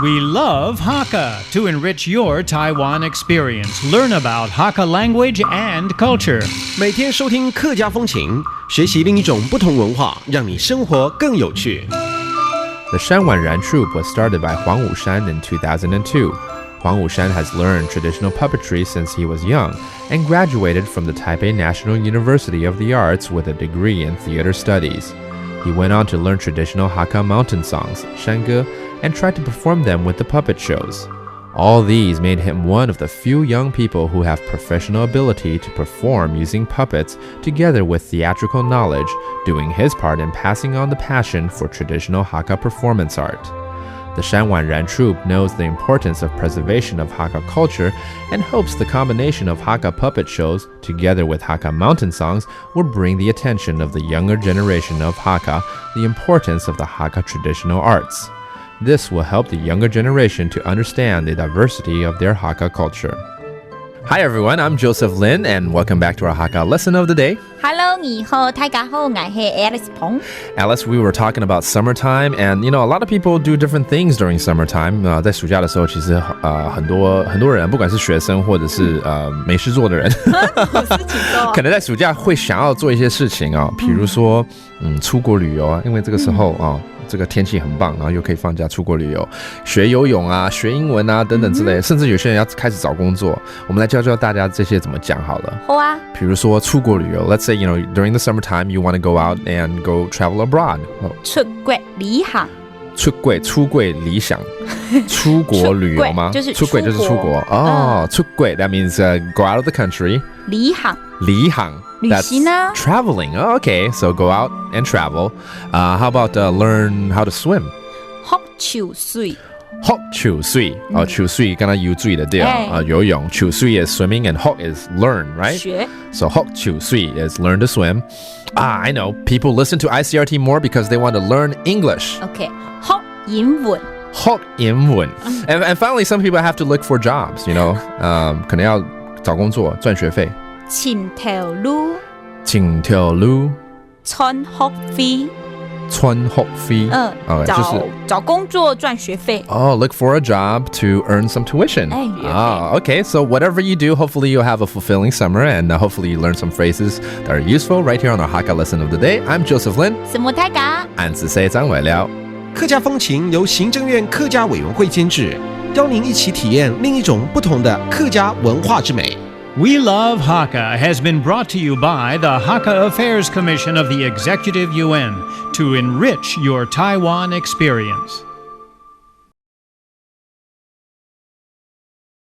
We love Hakka to enrich your Taiwan experience. Learn about Hakka language and culture. 每天收听客家风情，学习另一种不同文化，让你生活更有趣。The Shan Wanran troupe was started by Huang Wushan in 2002. Huang Wushan has learned traditional puppetry since he was young and graduated from the Taipei National University of the Arts with a degree in theater studies. He went on to learn traditional Hakka mountain songs, shenge, and tried to perform them with the puppet shows. All these made him one of the few young people who have professional ability to perform using puppets together with theatrical knowledge, doing his part in passing on the passion for traditional Hakka performance art. The Shan Wanran troupe knows the importance of preservation of Hakka culture and hopes the combination of Hakka puppet shows together with Hakka mountain songs will bring the attention of the younger generation of Hakka the importance of the Hakka traditional arts. This will help the younger generation to understand the diversity of their Hakka culture. Hi everyone, I'm Joseph Lin and welcome back to our Hakka lesson of the day. Hello, 你好，大家好，我是 Alice Peng. Alice, we were talking about summertime and a lot of people do different things during summertime. 在暑假的时候其实很多人不管是学生或者是没事做的人可能在暑假会想要做一些事情比如说出国旅游因为这个时候这个天气很棒，然后又可以放假出国旅游，学游泳学英文等等之类的，甚至有些人要开始找工作。我们来教大家这些怎么讲好了。好啊。比如说出国旅游 ，Let's say during the summertime you want to go out and go travel abroad. 出国旅行。出柜理想，出国旅游吗？出柜就是出国出柜 that means go out of the country. 旅行。旅行 That's traveling. Okay, so go out and travel. How about learn how to swim? 学游水。学水学水刚才游水的对游泳学水 is swimming and 学 is learn, right? 学 So 学水 is learn to swim. I know. People listen to ICRT more because they want to learn English. Okay. 学英文 学英文 and finally, some people have to look for jobs, 可能要找工作赚学费。请条路赚学费找工作赚学费 look for a job to earn some tuition. Okay, so whatever you do, hopefully you'll have a fulfilling summer and hopefully you learn some phrases that are useful right here on our Hakka lesson of the day. I'm Joseph Lin. 什么大家俺是谁张伟了客家风情由行政院客家委员会监制，邀您一起体验另一种不同的客家文化之美。We Love Hakka has been brought to you by the Hakka Affairs Commission of the Executive Yuan to enrich your Taiwan experience.